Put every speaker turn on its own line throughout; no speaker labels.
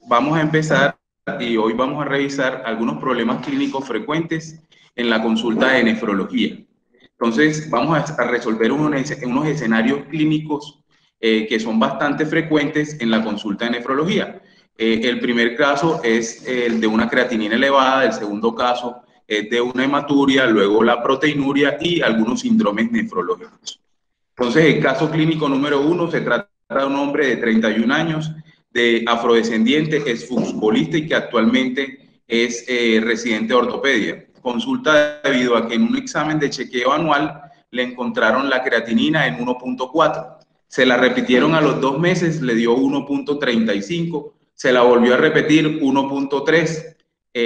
vamos a empezar y hoy vamos a revisar algunos problemas clínicos frecuentes en la consulta de nefrología. Entonces, vamos a resolver unos escenarios clínicos que son bastante frecuentes en la consulta de nefrología. El primer caso es el de una creatinina elevada, el segundo caso es de una hematuria, luego la proteinuria y algunos síndromes nefrológicos. Entonces, el caso clínico número 1 se trata de un hombre de 31 años, de afrodescendiente, es futbolista y que actualmente es residente de ortopedia. Consulta debido a que en un examen de chequeo anual le encontraron la creatinina en 1.4. Se la repitieron a los 2 meses, le dio 1.35, se la volvió a repetir 1.3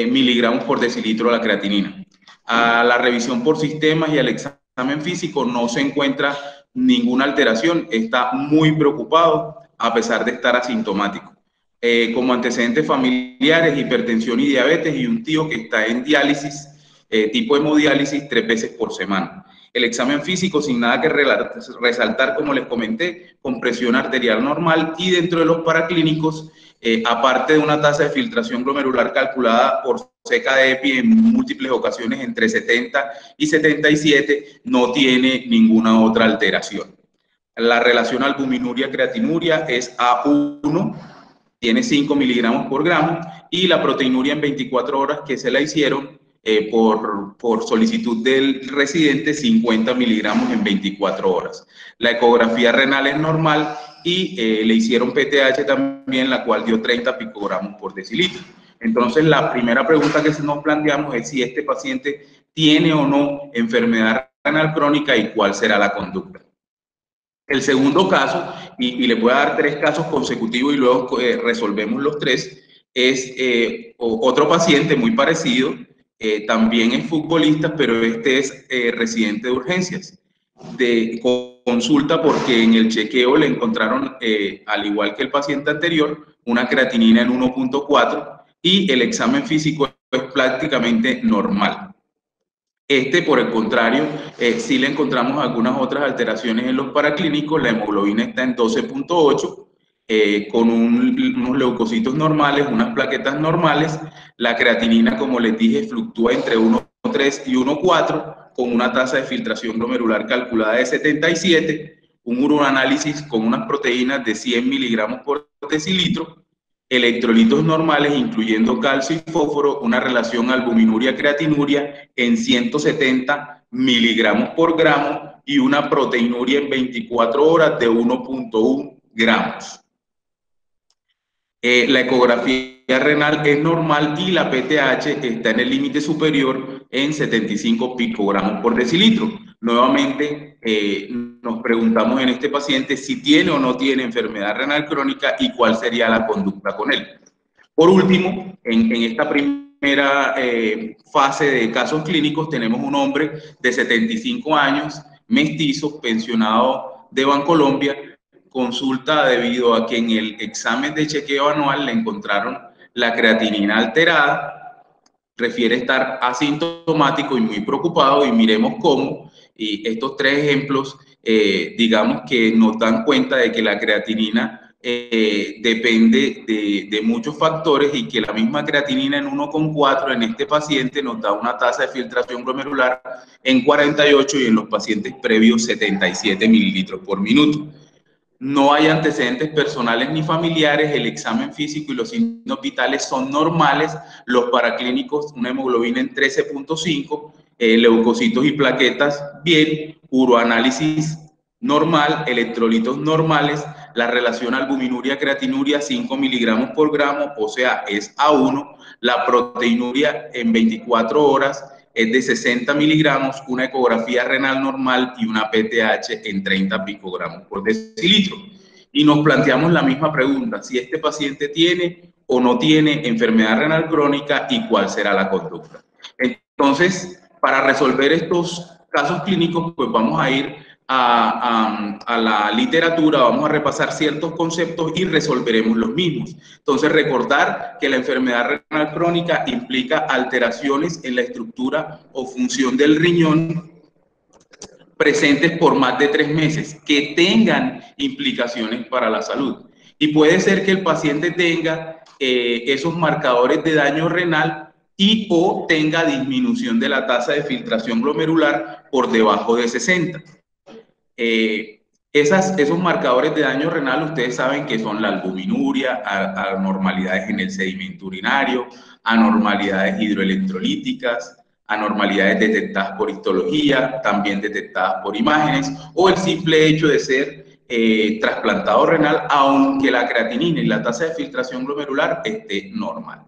miligramos por decilitro la creatinina. A la revisión por sistemas y al examen físico no se encuentra ninguna alteración, está muy preocupado a pesar de estar asintomático. Como antecedentes familiares, hipertensión y diabetes y un tío que está en diálisis, tipo hemodiálisis 3 veces por semana. El examen físico sin nada que resaltar, como les comenté, con presión arterial normal y dentro de los paraclínicos, aparte de una tasa de filtración glomerular calculada por seca de EPI en múltiples ocasiones entre 70 y 77, no tiene ninguna otra alteración. La relación albuminuria-creatinuria es A1, tiene 5 miligramos por gramo, y la proteinuria en 24 horas que se la hicieron por solicitud del residente, 50 miligramos en 24 horas. La ecografía renal es normal y le hicieron PTH también, la cual dio 30 picogramos por decilitro. Entonces, la primera pregunta que nos planteamos es si este paciente tiene o no enfermedad renal crónica y cuál será la conducta. El segundo caso, y le voy a dar 3 casos consecutivos y luego resolvemos los 3, es otro paciente muy parecido, también es futbolista, pero este es residente de urgencias. De consulta porque en el chequeo le encontraron, al igual que el paciente anterior, una creatinina en 1.4 y el examen físico es prácticamente normal. Por el contrario, sí le encontramos algunas otras alteraciones en los paraclínicos. La hemoglobina está en 12.8, con unos leucocitos normales, unas plaquetas normales. La creatinina, como les dije, fluctúa entre 1.3 y 1.4, con una tasa de filtración glomerular calculada de 77, un uroanálisis con unas proteínas de 100 miligramos por decilitro, electrolitos normales, incluyendo calcio y fósforo, una relación albuminuria-creatinuria en 170 miligramos por gramo y una proteinuria en 24 horas de 1.1 gramos. La ecografía renal es normal y la PTH está en el límite superior en 75 picogramos por decilitro. Nuevamente, nos preguntamos en este paciente si tiene o no tiene enfermedad renal crónica y cuál sería la conducta con él. Por último, en esta primera fase de casos clínicos tenemos un hombre de 75 años, mestizo, pensionado de Bancolombia, consulta debido a que en el examen de chequeo anual le encontraron la creatinina alterada, refiere estar asintomático y muy preocupado y miremos cómo, y estos 3 ejemplos, digamos que nos dan cuenta de que la creatinina depende de muchos factores y que la misma creatinina en 1.4 en este paciente nos da una tasa de filtración glomerular en 48 y en los pacientes previos 77 mililitros por minuto. No hay antecedentes personales ni familiares, el examen físico y los signos vitales son normales, los paraclínicos, una hemoglobina en 13.5, leucocitos y plaquetas bien, uroanálisis normal, electrolitos normales, la relación albuminuria-creatinuria 5 miligramos por gramo, o sea, es A1, la proteinuria en 24 horas es de 60 miligramos, una ecografía renal normal y una PTH en 30 picogramos por decilitro. Y nos planteamos la misma pregunta, si este paciente tiene o no tiene enfermedad renal crónica y cuál será la conducta. Entonces, para resolver estos casos clínicos, pues vamos a ir a la literatura, vamos a repasar ciertos conceptos y resolveremos los mismos. Entonces, recordar que la enfermedad renal crónica implica alteraciones en la estructura o función del riñón presentes por más de 3 meses que tengan implicaciones para la salud. Y puede ser que el paciente tenga esos marcadores de daño renal y o tenga disminución de la tasa de filtración glomerular por debajo de 60. Esos marcadores de daño renal, ustedes saben que son la albuminuria, anormalidades en el sedimento urinario, anormalidades hidroelectrolíticas, anormalidades detectadas por histología, también detectadas por imágenes, o el simple hecho de ser trasplantado renal, aunque la creatinina y la tasa de filtración glomerular esté normal.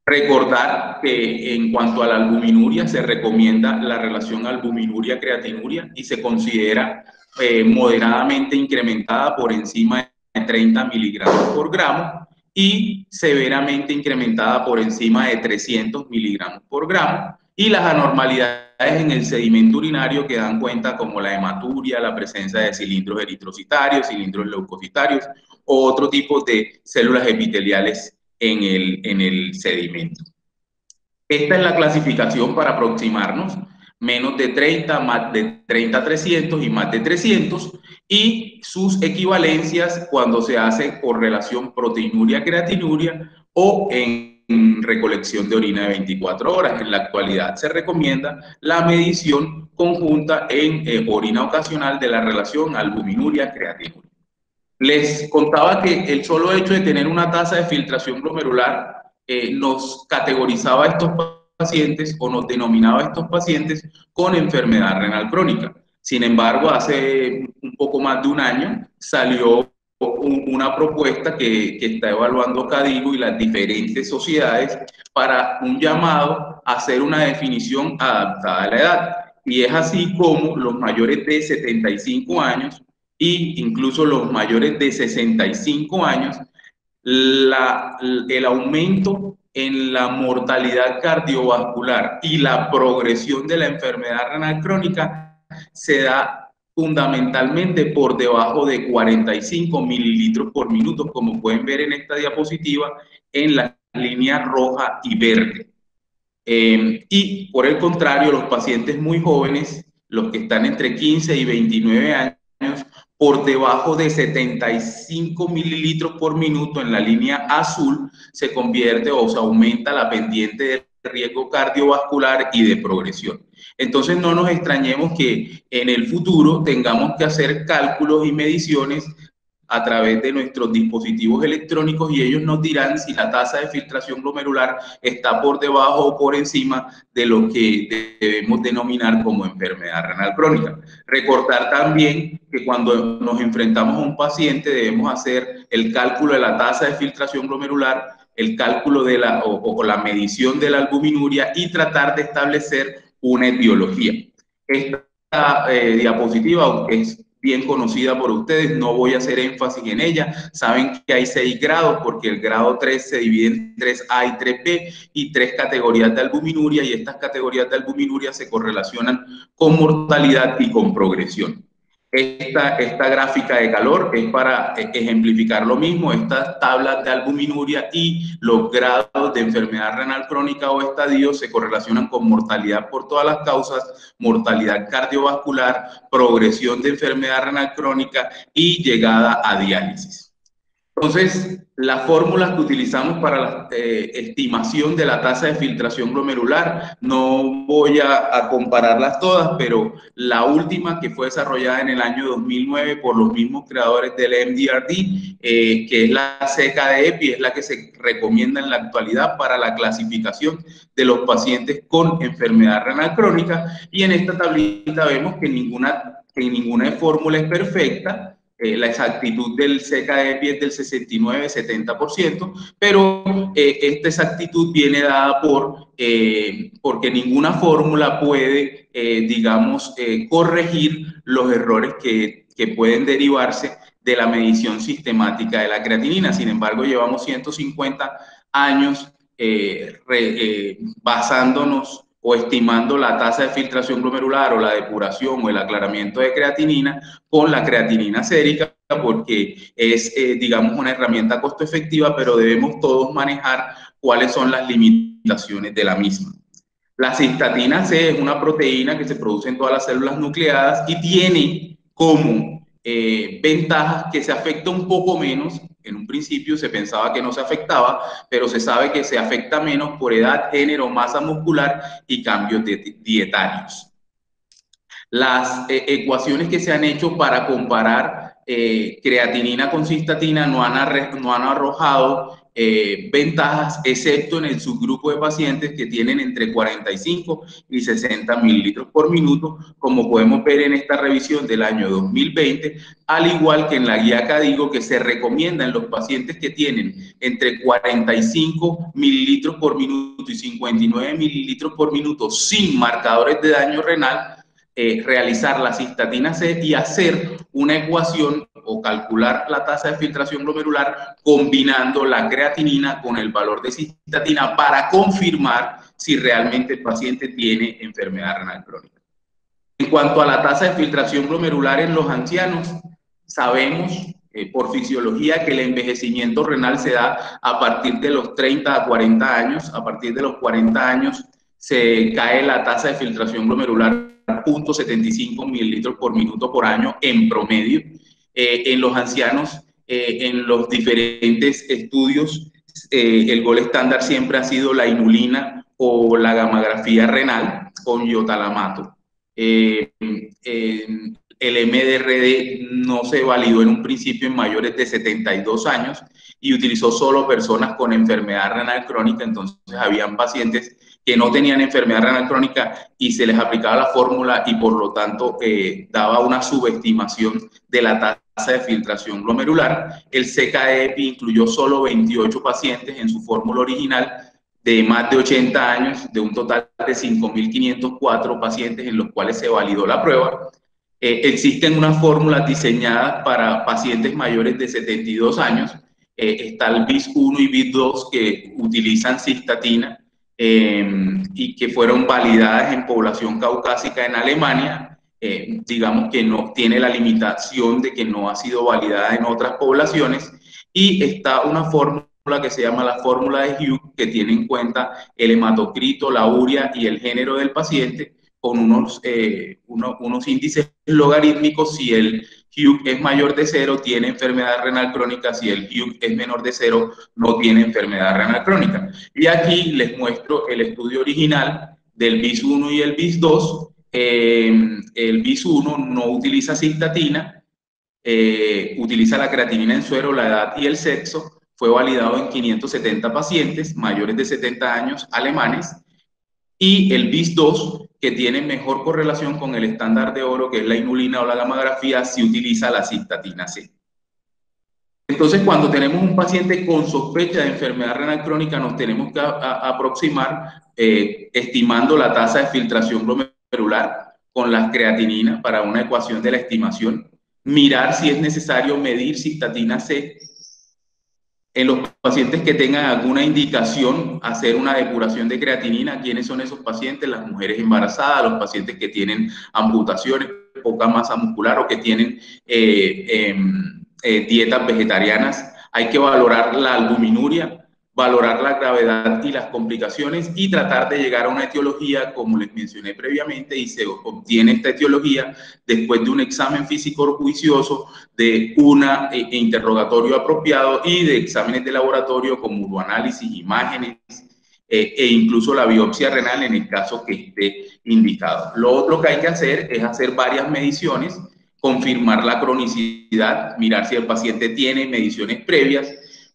Recordar que en cuanto a la albuminuria, se recomienda la relación albuminuria-creatinuria y se considera moderadamente incrementada por encima de 30 miligramos por gramo y severamente incrementada por encima de 300 miligramos por gramo. Y las anormalidades en el sedimento urinario que dan cuenta como la hematuria, la presencia de cilindros eritrocitarios, cilindros leucocitarios o otro tipo de células epiteliales en el sedimento. Esta es la clasificación para aproximarnos, menos de 30, más de 30 300 y más de 300, y sus equivalencias cuando se hace por relación proteinuria-creatinuria o en recolección de orina de 24 horas. En la actualidad se recomienda la medición conjunta en orina ocasional de la relación albuminuria-creatinuria. Les contaba que el solo hecho de tener una tasa de filtración glomerular nos categorizaba a estos pacientes o nos denominaba a estos pacientes con enfermedad renal crónica. Sin embargo, hace un poco más de un año salió una propuesta que está evaluando CADIGO y las diferentes sociedades para un llamado a hacer una definición adaptada a la edad. Y es así como los mayores de 75 años y incluso los mayores de 65 años, el aumento en la mortalidad cardiovascular y la progresión de la enfermedad renal crónica se da fundamentalmente por debajo de 45 mililitros por minuto, como pueden ver en esta diapositiva, en la línea roja y verde. Y por el contrario, los pacientes muy jóvenes, los que están entre 15 y 29 años, por debajo de 75 mililitros por minuto en la línea azul, se convierte o se aumenta la pendiente de riesgo cardiovascular y de progresión. Entonces no nos extrañemos que en el futuro tengamos que hacer cálculos y mediciones a través de nuestros dispositivos electrónicos y ellos nos dirán si la tasa de filtración glomerular está por debajo o por encima de lo que debemos denominar como enfermedad renal crónica. Recordar también que cuando nos enfrentamos a un paciente debemos hacer el cálculo de la tasa de filtración glomerular, el cálculo de o la medición de la albuminuria y tratar de establecer una etiología. Esta diapositiva, aunque es bien conocida por ustedes, no voy a hacer énfasis en ella. Saben que hay 6 grados porque el grado 3 se divide en 3A y 3B y 3 categorías de albuminuria y estas categorías de albuminuria se correlacionan con mortalidad y con progresión. Esta gráfica de calor es para ejemplificar lo mismo, estas tablas de albuminuria y los grados de enfermedad renal crónica o estadio se correlacionan con mortalidad por todas las causas, mortalidad cardiovascular, progresión de enfermedad renal crónica y llegada a diálisis. Entonces, las fórmulas que utilizamos para la estimación de la tasa de filtración glomerular, no voy a compararlas todas, pero la última que fue desarrollada en el año 2009 por los mismos creadores del MDRD, que es la CKD-EPI, es la que se recomienda en la actualidad para la clasificación de los pacientes con enfermedad renal crónica. Y en esta tablita vemos que ninguna fórmula es perfecta. La exactitud del CKD-EPI es del 69-70%, pero esta exactitud viene dada porque ninguna fórmula puede, digamos, corregir los errores que pueden derivarse de la medición sistemática de la creatinina. Sin embargo, llevamos 150 años basándonos o estimando la tasa de filtración glomerular o la depuración o el aclaramiento de creatinina con la creatinina sérica, porque es, digamos, una herramienta costo efectiva, pero debemos todos manejar cuáles son las limitaciones de la misma. La cistatina C es una proteína que se produce en todas las células nucleadas y tiene como ventajas que se afecta un poco menos. En un principio se pensaba que no se afectaba, pero se sabe que se afecta menos por edad, género, masa muscular y cambios dietarios. Las ecuaciones que se han hecho para comparar creatinina con cistatina no han arrojado ventajas, excepto en el subgrupo de pacientes que tienen entre 45 y 60 mililitros por minuto, como podemos ver en esta revisión del año 2020, al igual que en la guía CADIGO, que se recomienda en los pacientes que tienen entre 45 mililitros por minuto y 59 mililitros por minuto sin marcadores de daño renal, realizar la cistatina C y hacer una ecuación o calcular la tasa de filtración glomerular combinando la creatinina con el valor de cistatina para confirmar si realmente el paciente tiene enfermedad renal crónica. En cuanto a la tasa de filtración glomerular en los ancianos, sabemos por fisiología que el envejecimiento renal se da a partir de los 30 a 40 años. A partir de los 40 años se cae la tasa de filtración glomerular 0.75 mililitros por minuto por año en promedio. En los ancianos, en los diferentes estudios, el gol estándar siempre ha sido la inulina o la gamografía renal con iotalamato. El MDRD no se validó en un principio en mayores de 72 años y utilizó solo personas con enfermedad renal crónica. Entonces habían pacientes que no tenían enfermedad renal crónica y se les aplicaba la fórmula y por lo tanto daba una subestimación de la tasa de filtración glomerular. El CKEPI incluyó solo 28 pacientes en su fórmula original de más de 80 años, de un total de 5.504 pacientes en los cuales se validó la prueba. Existen unas fórmulas diseñadas para pacientes mayores de 72 años. Está el BIS1 y BIS2 que utilizan cistatina y que fueron validadas en población caucásica en Alemania. Digamos que no tiene la limitación de que no ha sido validada en otras poblaciones. Y está una fórmula que se llama la fórmula de Hughes, que tiene en cuenta el hematocrito, la urea y el género del paciente, con unos índices logarítmicos. Si el Hughes es mayor de 0, tiene enfermedad renal crónica. Si el Hughes es menor de 0, no tiene enfermedad renal crónica. Y aquí les muestro el estudio original del BIS1 y el BIS2. El BIS1 no utiliza cistatina, utiliza la creatinina en suero, la edad y el sexo. Fue validado en 570 pacientes mayores de 70 años alemanes. Y el BIS2, que tiene mejor correlación con el estándar de oro, que es la inulina o la gamografía, sí utiliza la cistatina C. Entonces, cuando tenemos un paciente con sospecha de enfermedad renal crónica, nos tenemos que aproximar estimando la tasa de filtración glomerular con las creatininas para una ecuación de la estimación, mirar si es necesario medir cistatina C. En los pacientes que tengan alguna indicación, hacer una depuración de creatinina. ¿Quiénes son esos pacientes? Las mujeres embarazadas, los pacientes que tienen amputaciones, poca masa muscular o que tienen dietas vegetarianas. Hay que valorar la albuminuria, valorar la gravedad y las complicaciones y tratar de llegar a una etiología, como les mencioné previamente, y se obtiene esta etiología después de un examen físico juicioso, de un interrogatorio apropiado y de exámenes de laboratorio como uroanálisis, imágenes e incluso la biopsia renal en el caso que esté indicado. Lo otro que hay que hacer es hacer varias mediciones, confirmar la cronicidad, mirar si el paciente tiene mediciones previas,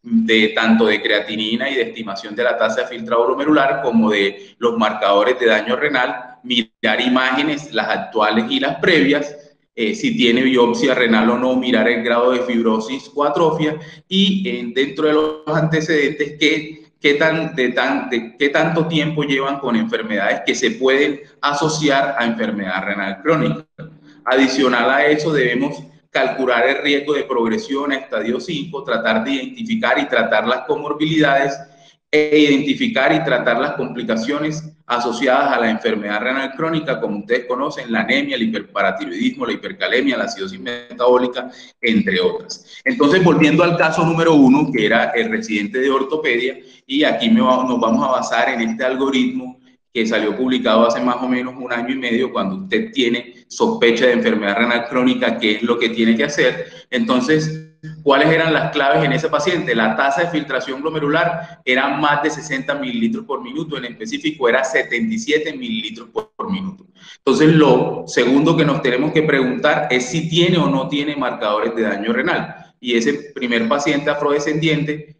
de tanto de creatinina y de estimación de la tasa de filtrado glomerular como de los marcadores de daño renal, mirar imágenes, las actuales y las previas, si tiene biopsia renal o no, mirar el grado de fibrosis o atrofia y dentro de los antecedentes qué tanto tiempo llevan con enfermedades que se pueden asociar a enfermedad renal crónica. Adicional a eso, debemos calcular el riesgo de progresión a estadio 5, tratar de identificar y tratar las comorbilidades e identificar y tratar las complicaciones asociadas a la enfermedad renal crónica, como ustedes conocen, la anemia, el hiperparatiroidismo, la hipercalemia, la acidosis metabólica, entre otras. Entonces, volviendo al caso número 1, que era el residente de ortopedia, y aquí nos vamos a basar en este algoritmo que salió publicado hace más o menos 1 año y medio, cuando usted tiene sospecha de enfermedad renal crónica, qué es lo que tiene que hacer. Entonces, ¿cuáles eran las claves en ese paciente? La tasa de filtración glomerular era más de 60 mililitros por minuto, en específico era 77 mililitros por minuto. Entonces, lo segundo que nos tenemos que preguntar es si tiene o no tiene marcadores de daño renal. Y ese primer paciente afrodescendiente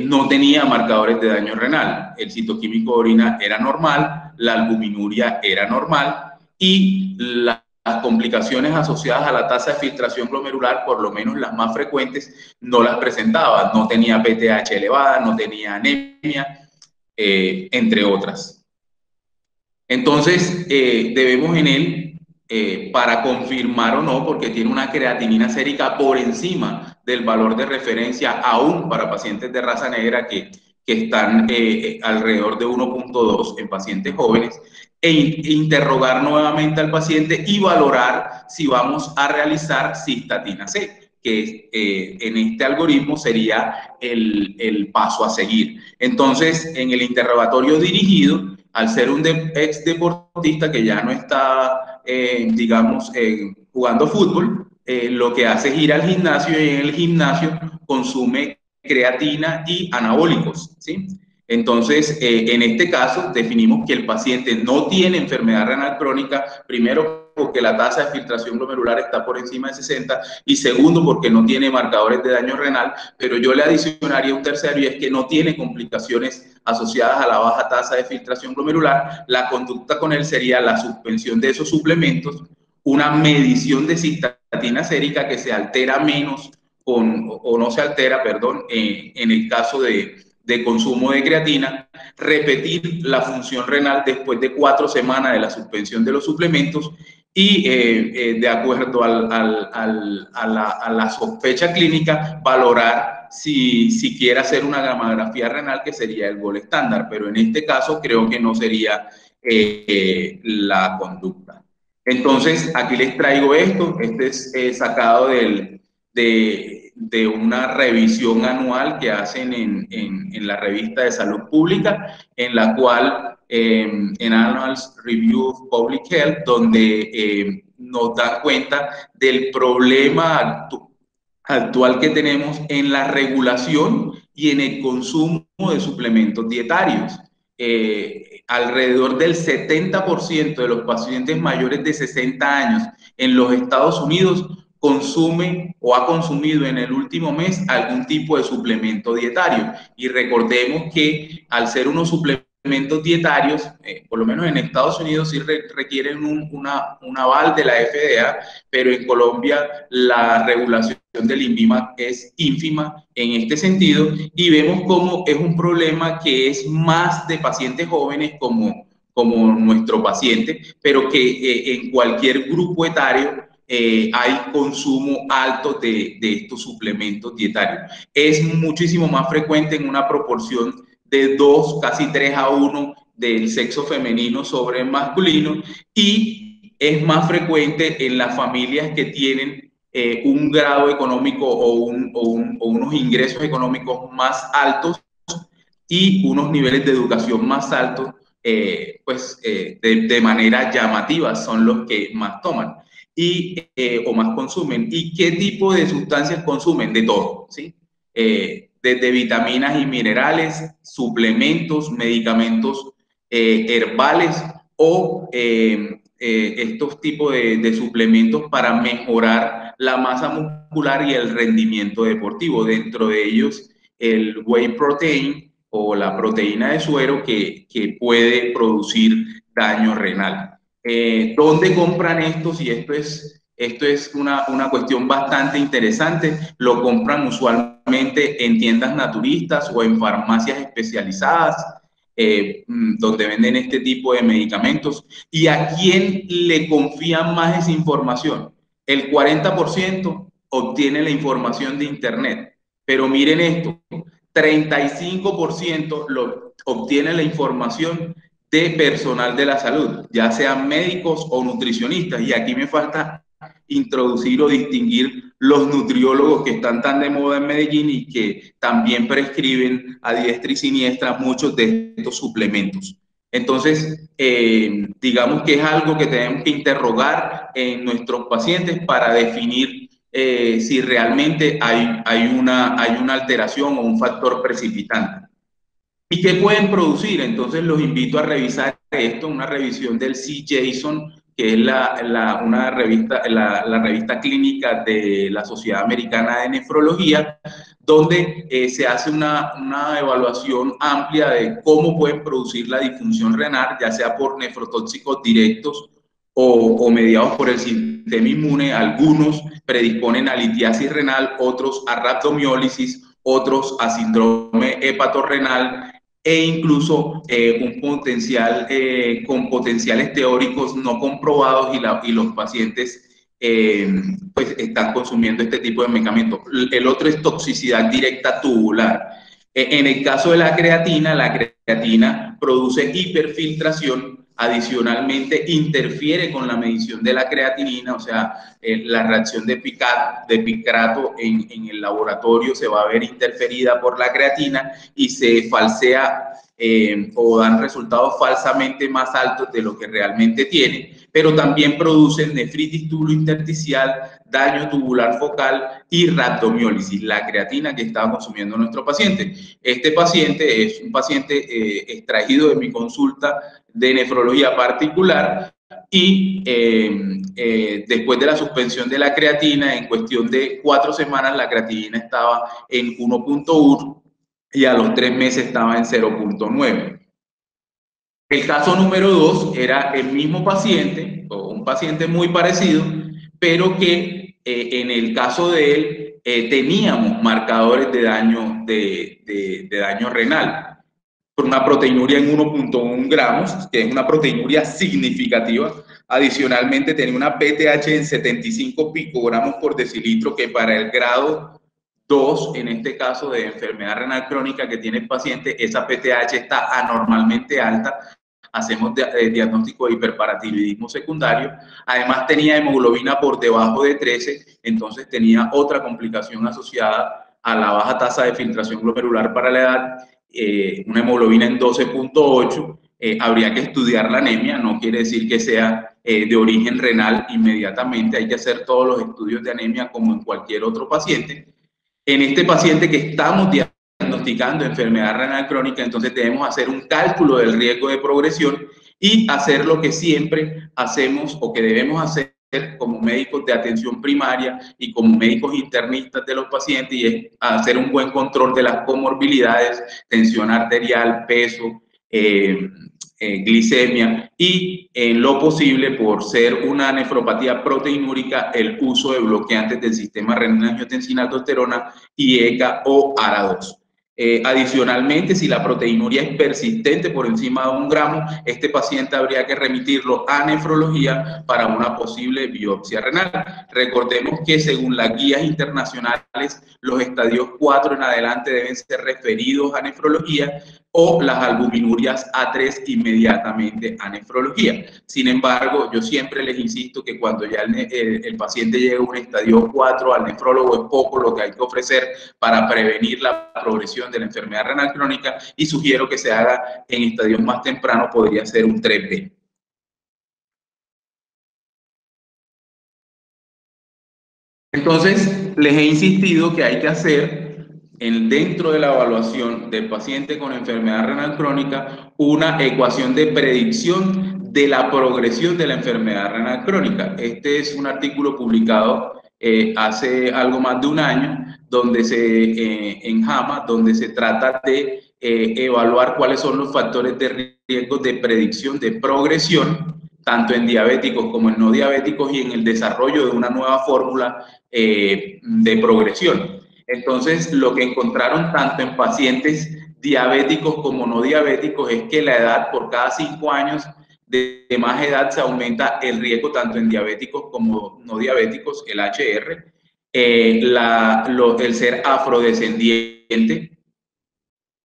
no tenía marcadores de daño renal. El citoquímico de orina era normal, la albuminuria era normal y las complicaciones asociadas a la tasa de filtración glomerular, por lo menos las más frecuentes, no las presentaba. No tenía PTH elevada, no tenía anemia, entre otras. Entonces, debemos en él, para confirmar o no, porque tiene una creatinina sérica por encima del valor de referencia, aún para pacientes de raza negra que están alrededor de 1.2 en pacientes jóvenes, e interrogar nuevamente al paciente y valorar si vamos a realizar cistatina C, que en este algoritmo sería el paso a seguir. Entonces, en el interrogatorio dirigido, al ser un ex deportista que ya no está, digamos, jugando fútbol, lo que hace es ir al gimnasio y en el gimnasio consume creatina y anabólicos, ¿sí? Entonces, en este caso, definimos que el paciente no tiene enfermedad renal crónica, primero porque la tasa de filtración glomerular está por encima de 60 y segundo porque no tiene marcadores de daño renal, pero yo le adicionaría un tercero y es que no tiene complicaciones asociadas a la baja tasa de filtración glomerular. La conducta con él sería la suspensión de esos suplementos, una medición de cistatina sérica que se altera menos o no se altera, perdón, en el caso de consumo de creatina, repetir la función renal después de 4 semanas de la suspensión de los suplementos y de acuerdo a la sospecha clínica, valorar si quiere hacer una gamografía renal, que sería el gol estándar, pero en este caso creo que no sería la conducta. Entonces, aquí les traigo esto. Este es sacado de una revisión anual que hacen en la revista de Salud Pública, en la cual, en Annual Review of Public Health, donde nos dan cuenta del problema actual que tenemos en la regulación y en el consumo de suplementos dietarios. Alrededor del 70% de los pacientes mayores de 60 años en los Estados Unidos consume o ha consumido en el último mes algún tipo de suplemento dietario. Y recordemos que al ser unos suplementos dietarios, por lo menos en Estados Unidos sí requieren un aval de la FDA, pero en Colombia la regulación del INVIMA es ínfima en este sentido, y vemos cómo es un problema que es más de pacientes jóvenes como nuestro paciente, pero que en cualquier grupo etario hay consumo alto de estos suplementos dietarios. Es muchísimo más frecuente en una proporción de 2, casi 3-1 del sexo femenino sobre el masculino, y es más frecuente en las familias que tienen un grado económico o unos ingresos económicos más altos y unos niveles de educación más altos, de manera llamativa son los que más toman o más consumen. ¿Y qué tipo de sustancias consumen? De todo, ¿sí? Desde vitaminas y minerales, suplementos, medicamentos herbales o estos tipos de suplementos para mejorar la masa muscular y el rendimiento deportivo. Dentro de ellos, el whey protein o la proteína de suero que puede producir daño renal. ¿Dónde compran estos? Y esto es una cuestión bastante interesante. Lo compran usualmente en tiendas naturistas o en farmacias especializadas, donde venden este tipo de medicamentos. ¿Y a quién le confían más esa información? El 40% obtiene la información de Internet. Pero miren esto, 35% obtiene la información de personal de la salud, ya sean médicos o nutricionistas. Y aquí me falta introducir o distinguir los nutriólogos que están tan de moda en Medellín y que también prescriben a diestra y siniestra muchos de estos suplementos. Entonces, digamos que es algo que tenemos que interrogar en nuestros pacientes para definir si realmente hay una alteración o un factor precipitante. ¿Y qué pueden producir? Entonces los invito a revisar esto, una revisión del C-JSON, que es una revista, la revista clínica de la Sociedad Americana de Nefrología, donde se hace una evaluación amplia de cómo pueden producir la disfunción renal, ya sea por nefrotóxicos directos o mediados por el sistema inmune. Algunos predisponen a litiasis renal, otros a rhabdomiólisis, otros a síndrome hepatorrenal, e incluso un potencial con potenciales teóricos no comprobados, y los pacientes pues están consumiendo este tipo de medicamentos. El otro es toxicidad directa tubular. En el caso de la creatina produce hiperfiltración. Adicionalmente, interfiere con la medición de la creatinina, o sea, la reacción de Picrato en el laboratorio se va a ver interferida por la creatina y se falsea o dan resultados falsamente más altos de lo que realmente tiene, pero también producen nefritis tubulointersticial, daño tubular focal y rhabdomiólisis, la creatina que estaba consumiendo nuestro paciente. Este paciente es un paciente extraído de mi consulta de nefrología particular, y después de la suspensión de la creatina, en cuestión de 4 semanas, la creatinina estaba en 1.1 y a los 3 meses estaba en 0.9. El caso número 2 era el mismo paciente, o un paciente muy parecido, pero que en el caso de él teníamos marcadores de daño, de daño renal, por una proteinuria en 1.1 gramos, que es una proteinuria significativa. Adicionalmente tenía una PTH en 75 picogramos por decilitro, que para el grado 2, en este caso de enfermedad renal crónica que tiene el paciente, esa PTH está anormalmente alta. Hacemos diagnóstico de hiperparatiroidismo secundario. Además tenía hemoglobina por debajo de 13, entonces tenía otra complicación asociada a la baja tasa de filtración glomerular para la edad, una hemoglobina en 12.8. Habría que estudiar la anemia, no quiere decir que sea de origen renal inmediatamente, hay que hacer todos los estudios de anemia como en cualquier otro paciente. En este paciente que estamos diagnosticando enfermedad renal crónica, entonces debemos hacer un cálculo del riesgo de progresión y hacer lo que siempre hacemos o que debemos hacer como médicos de atención primaria y como médicos internistas de los pacientes, y es hacer un buen control de las comorbilidades, tensión arterial, peso, glicemia, y en lo posible, por ser una nefropatía proteinúrica, el uso de bloqueantes del sistema renina-angiotensina-aldosterona y ECA o ARA2. Adicionalmente, si la proteinuria es persistente por encima de 1 gramo, este paciente habría que remitirlo a nefrología para una posible biopsia renal. Recordemos que según las guías internacionales, los estadios 4 en adelante deben ser referidos a nefrología, o las albuminurias A3 inmediatamente a nefrología. Sin embargo, yo siempre les insisto que cuando ya el paciente llega a un estadio 4, al nefrólogo es poco lo que hay que ofrecer para prevenir la progresión de la enfermedad renal crónica, y sugiero que se haga en estadios más tempranos, podría ser un 3B. Entonces, les he insistido que hay que hacer dentro de la evaluación del paciente con enfermedad renal crónica una ecuación de predicción de la progresión de la enfermedad renal crónica. Este es un artículo publicado hace algo más de un año, donde en JAMA, donde se trata de evaluar cuáles son los factores de riesgo de predicción de progresión, tanto en diabéticos como en no diabéticos, y en el desarrollo de una nueva fórmula de progresión. Entonces, lo que encontraron tanto en pacientes diabéticos como no diabéticos es que la edad, por cada 5 años de más edad, se aumenta el riesgo tanto en diabéticos como no diabéticos, el HR, el ser afrodescendiente,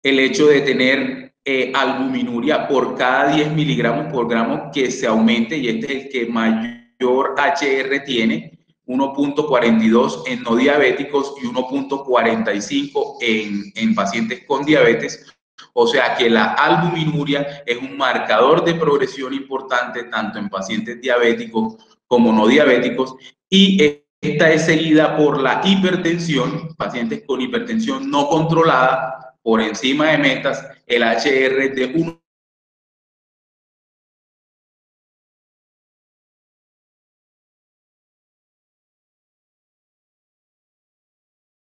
el hecho de tener albuminuria por cada 10 miligramos por gramo que se aumente, y este es el que mayor HR tiene, 1.42 en no diabéticos y 1.45 en pacientes con diabetes, O sea que la albuminuria es un marcador de progresión importante tanto en pacientes diabéticos como no diabéticos, y esta es seguida por la hipertensión, pacientes con hipertensión no controlada por encima de metas, el HR de 1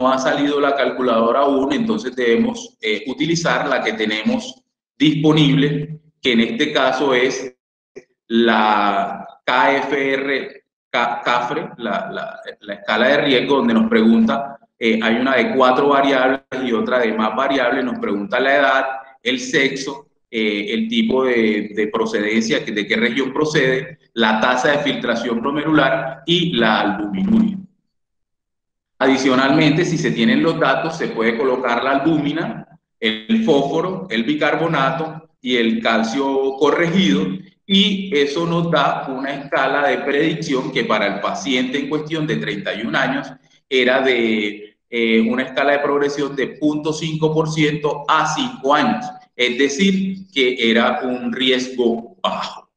no ha salido la calculadora aún, entonces debemos utilizar la que tenemos disponible, que en este caso es la KFR, CAFRE, la escala de riesgo, donde nos pregunta, hay una de 4 variables y otra de más variables, nos pregunta la edad, el sexo, el tipo de procedencia, de qué región procede, la tasa de filtración glomerular y la albuminuria. Adicionalmente, si se tienen los datos, se puede colocar la albúmina, el fósforo, el bicarbonato y el calcio corregido, y eso nos da una escala de predicción que para el paciente en cuestión de 31 años era de una escala de progresión de 0.5% a 5 años, es decir, que era un riesgo bajo.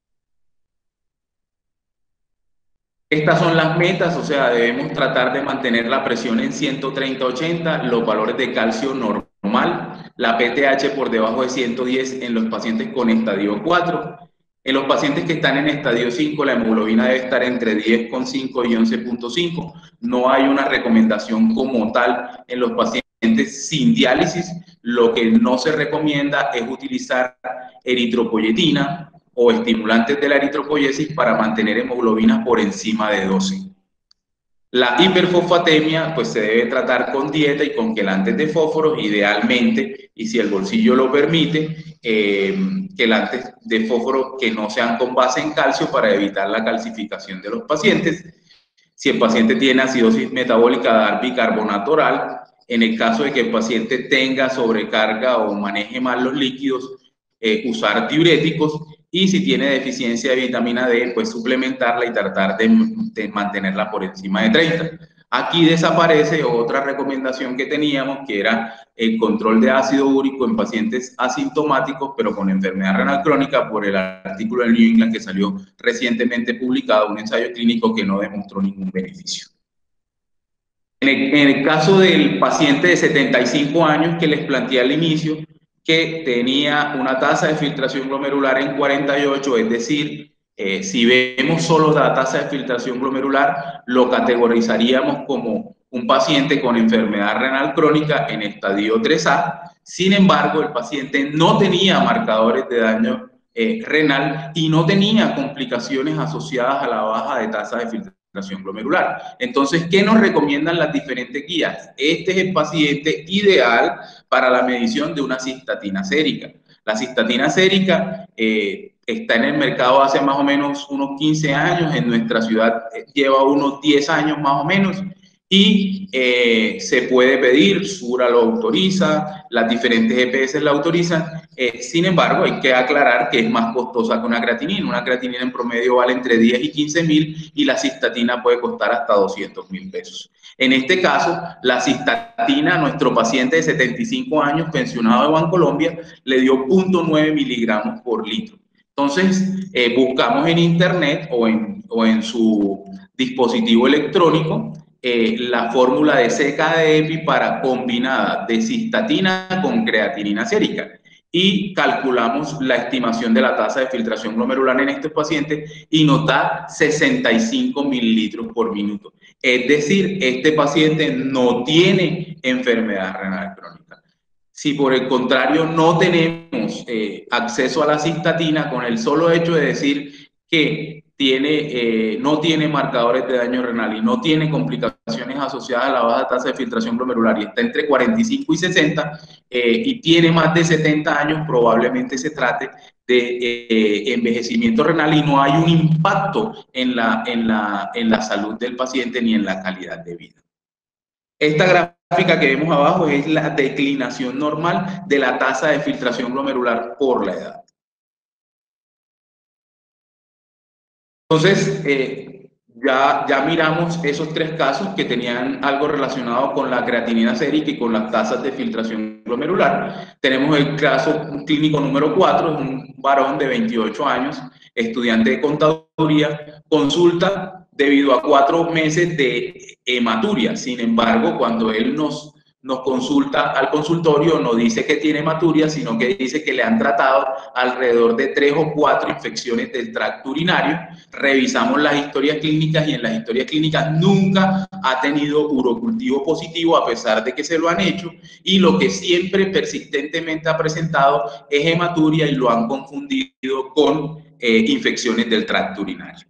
Estas son las metas, o sea, debemos tratar de mantener la presión en 130-80, los valores de calcio normal, la PTH por debajo de 110 en los pacientes con estadio 4. En los pacientes que están en estadio 5, la hemoglobina debe estar entre 10,5 y 11,5. No hay una recomendación como tal en los pacientes sin diálisis. Lo que no se recomienda es utilizar eritropoyetina o estimulantes de la eritropoyesis para mantener hemoglobinas por encima de 12. La hiperfosfatemia pues se debe tratar con dieta y con quelantes de fósforo, idealmente, y si el bolsillo lo permite, quelantes de fósforo que no sean con base en calcio para evitar la calcificación de los pacientes. Si el paciente tiene acidosis metabólica, dar bicarbonato oral. En el caso de que el paciente tenga sobrecarga o maneje mal los líquidos, usar diuréticos, y si tiene deficiencia de vitamina D, pues suplementarla y tratar de mantenerla por encima de 30. Aquí desaparece otra recomendación que teníamos, que era el control de ácido úrico en pacientes asintomáticos, pero con enfermedad renal crónica, por el artículo del New England que salió recientemente publicado, un ensayo clínico que no demostró ningún beneficio. En el caso del paciente de 75 años que les planteé al inicio, que tenía una tasa de filtración glomerular en 48, es decir, si vemos solo la tasa de filtración glomerular, lo categorizaríamos como un paciente con enfermedad renal crónica en estadio 3A. Sin embargo, el paciente no tenía marcadores de daño renal y no tenía complicaciones asociadas a la baja de tasa de filtración glomerular. Entonces, ¿qué nos recomiendan las diferentes guías? Este es el paciente ideal para la medición de una cistatina sérica. La cistatina sérica está en el mercado hace más o menos unos 15 años, en nuestra ciudad lleva unos 10 años más o menos, y se puede pedir, SURA lo autoriza, las diferentes EPS la autorizan. Sin embargo, hay que aclarar que es más costosa que una creatinina. Una creatinina en promedio vale entre 10 y 15 mil, y la cistatina puede costar hasta 200.000 pesos. En este caso, la cistatina a nuestro paciente de 75 años, pensionado de Bancolombia, le dio 0.9 miligramos por litro. Entonces, buscamos en internet o en su dispositivo electrónico la fórmula de CK de EPI para combinada de cistatina con creatinina sérica, y calculamos la estimación de la tasa de filtración glomerular en estos pacientes y nos da 65 mililitros por minuto. Es decir, este paciente no tiene enfermedad renal crónica. Si por el contrario no tenemos acceso a la cistatina, con el solo hecho de decir que no tiene marcadores de daño renal y no tiene complicaciones asociadas a la baja tasa de filtración glomerular y está entre 45 y 60 y tiene más de 70 años, probablemente se trate de envejecimiento renal y no hay un impacto en la salud del paciente ni en la calidad de vida. Esta gráfica que vemos abajo es la declinación normal de la tasa de filtración glomerular por la edad. Entonces, Ya miramos esos tres casos que tenían algo relacionado con la creatinina sérica y con las tasas de filtración glomerular. Tenemos el caso clínico número 4, es un varón de 28 años, estudiante de contaduría, consulta debido a 4 meses de hematuria. Sin embargo, cuando él nos consulta al consultorio, no dice que tiene hematuria, sino que dice que le han tratado alrededor de 3 o 4 infecciones del tracto urinario. Revisamos las historias clínicas y en las historias clínicas nunca ha tenido urocultivo positivo a pesar de que se lo han hecho, y lo que siempre persistentemente ha presentado es hematuria y lo han confundido con infecciones del tracto urinario.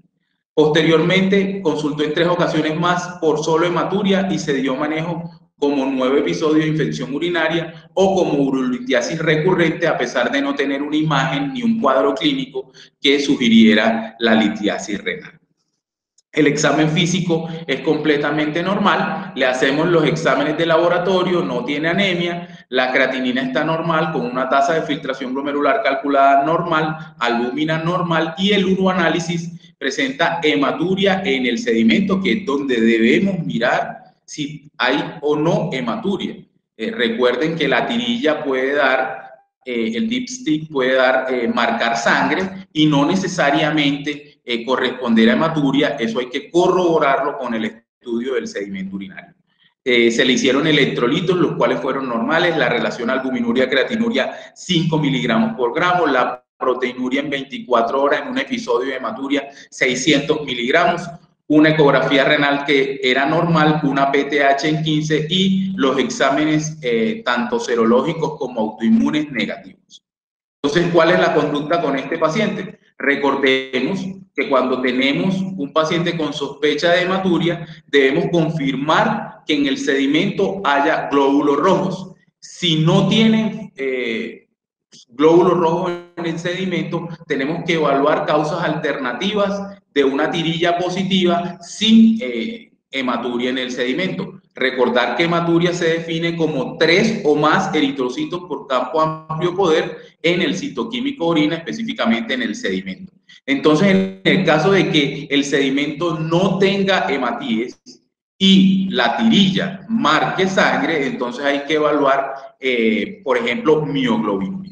Posteriormente consultó en 3 ocasiones más por solo hematuria y se dio manejo como 9 episodios de infección urinaria o como urolitiasis recurrente, a pesar de no tener una imagen ni un cuadro clínico que sugiriera la litiasis renal. El examen físico es completamente normal, le hacemos los exámenes de laboratorio, no tiene anemia, la creatinina está normal con una tasa de filtración glomerular calculada normal, albúmina normal, y el uroanálisis presenta hematuria en el sedimento, que es donde debemos mirar si hay o no hematuria. Recuerden que la tirilla puede dar, el dipstick puede dar, marcar sangre y no necesariamente corresponder a hematuria. Eso hay que corroborarlo con el estudio del sedimento urinario. Se le hicieron electrolitos, los cuales fueron normales, la relación albuminuria-creatinuria 5 miligramos por gramo, la proteinuria en 24 horas en un episodio de hematuria 600 miligramos, una ecografía renal que era normal, una PTH en 15 y los exámenes tanto serológicos como autoinmunes negativos. Entonces, ¿cuál es la conducta con este paciente? Recordemos que cuando tenemos un paciente con sospecha de hematuria, debemos confirmar que en el sedimento haya glóbulos rojos. Si no tienen glóbulos rojos en el sedimento, tenemos que evaluar causas alternativas de una tirilla positiva sin hematuria en el sedimento. Recordar que hematuria se define como 3 o más eritrocitos por campo amplio poder en el citoquímico orina, específicamente en el sedimento. Entonces, en el caso de que el sedimento no tenga hematíes y la tirilla marque sangre, entonces hay que evaluar, por ejemplo, mioglobinuria.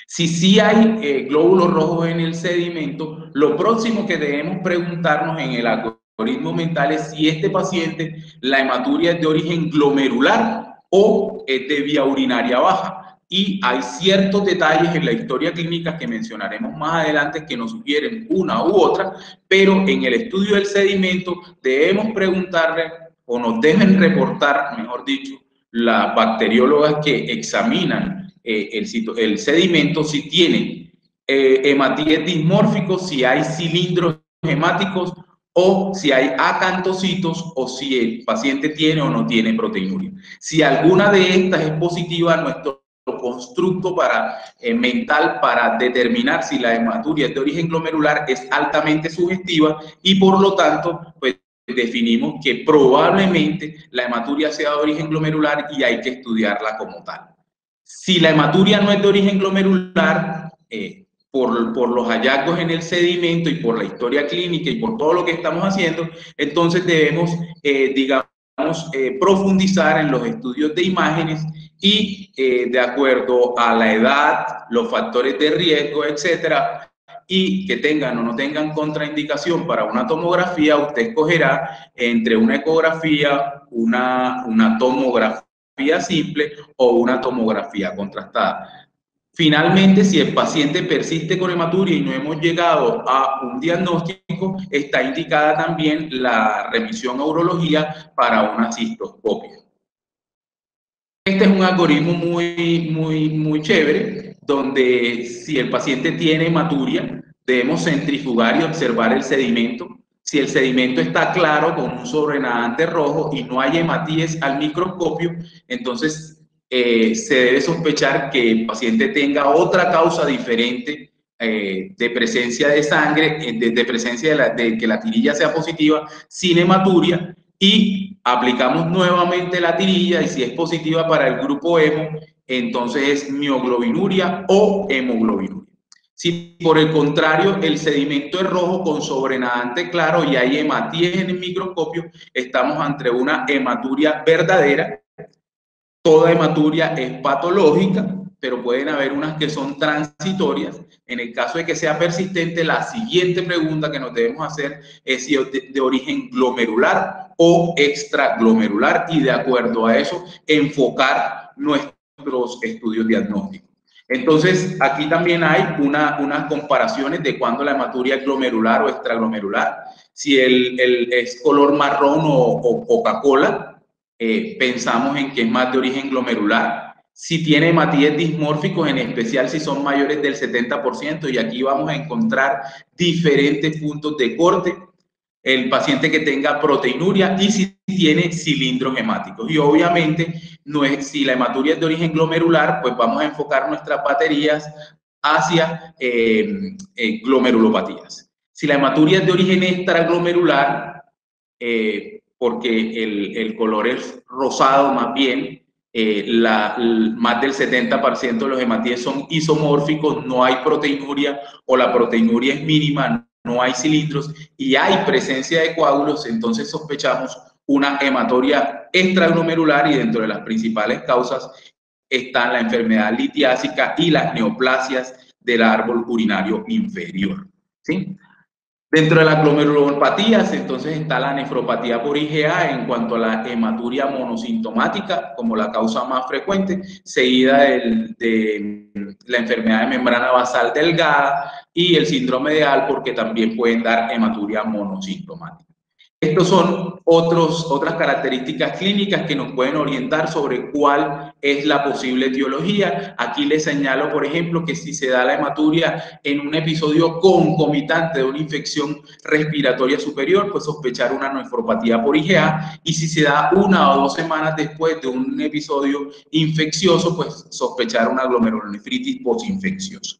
Si sí hay glóbulos rojos en el sedimento, lo próximo que debemos preguntarnos en el algoritmo mental es si este paciente, la hematuria es de origen glomerular o es de vía urinaria baja. Y hay ciertos detalles en la historia clínica que mencionaremos más adelante que nos sugieren una u otra, pero en el estudio del sedimento debemos preguntarle, o nos deben reportar, mejor dicho, las bacteriólogas que examinan el sedimento, si tiene hematíes dismórficos, si hay cilindros hemáticos o si hay acantocitos, o si el paciente tiene o no tiene proteinuria. Si alguna de estas es positiva, nuestro constructo mental para determinar si la hematuria es de origen glomerular es altamente sugestiva, y por lo tanto, pues definimos que probablemente la hematuria sea de origen glomerular y hay que estudiarla como tal. Si la hematuria no es de origen glomerular, por los hallazgos en el sedimento y por la historia clínica y por todo lo que estamos haciendo, entonces debemos, profundizar en los estudios de imágenes y, de acuerdo a la edad, los factores de riesgo, etcétera, y que tengan o no tengan contraindicación para una tomografía, usted escogerá entre una ecografía, una tomografía simple o una tomografía contrastada. Finalmente, si el paciente persiste con hematuria y no hemos llegado a un diagnóstico, está indicada también la remisión a urología para una cistoscopia. Este es un algoritmo muy chévere, donde si el paciente tiene hematuria, debemos centrifugar y observar el sedimento. Si el sedimento está claro con un sobrenadante rojo y no hay hematíes al microscopio, entonces se debe sospechar que el paciente tenga otra causa diferente de presencia de sangre, de presencia de que la tirilla sea positiva sin hematuria, y aplicamos nuevamente la tirilla, y si es positiva para el grupo hemo, entonces es mioglobinuria o hemoglobinuria. Si por el contrario el sedimento es rojo con sobrenadante claro y hay hematíes en el microscopio, estamos ante una hematuria verdadera. Toda hematuria es patológica, pero pueden haber unas que son transitorias. En el caso de que sea persistente, la siguiente pregunta que nos debemos hacer es si es de origen glomerular o extraglomerular, y de acuerdo a eso enfocar nuestros estudios diagnósticos. Entonces, aquí también hay unas comparaciones de cuando la hematuria es glomerular o extraglomerular. Si es color marrón o Coca-Cola, pensamos en que es más de origen glomerular. Si tiene hematíes dismórficos, en especial si son mayores del 70%, y aquí vamos a encontrar diferentes puntos de corte. El paciente que tenga proteinuria y si tiene cilindros hemáticos. Y obviamente, no es, si la hematuria es de origen glomerular, pues vamos a enfocar nuestras baterías hacia glomerulopatías. Si la hematuria es de origen extraglomerular, porque el color es rosado más bien, más del 70% de los hematíes son isomórficos, no hay proteinuria o la proteinuria es mínima, no hay cilindros y hay presencia de coágulos, entonces sospechamos una hematuria extraglomerular, y dentro de las principales causas están la enfermedad litiásica y las neoplasias del árbol urinario inferior, ¿sí? Dentro de las glomerulopatías, entonces está la nefropatía por IgA en cuanto a la hematuria monosintomática como la causa más frecuente, seguida de la enfermedad de membrana basal delgada y el síndrome de Al, porque también pueden dar hematuria monosintomática. Estos son otras características clínicas que nos pueden orientar sobre cuál es la posible etiología. Aquí les señalo, por ejemplo, que si se da la hematuria en un episodio concomitante de una infección respiratoria superior, pues sospechar una nefropatía por IgA, y si se da 1 o 2 semanas después de un episodio infeccioso, pues sospechar una glomerulonefritis postinfecciosa.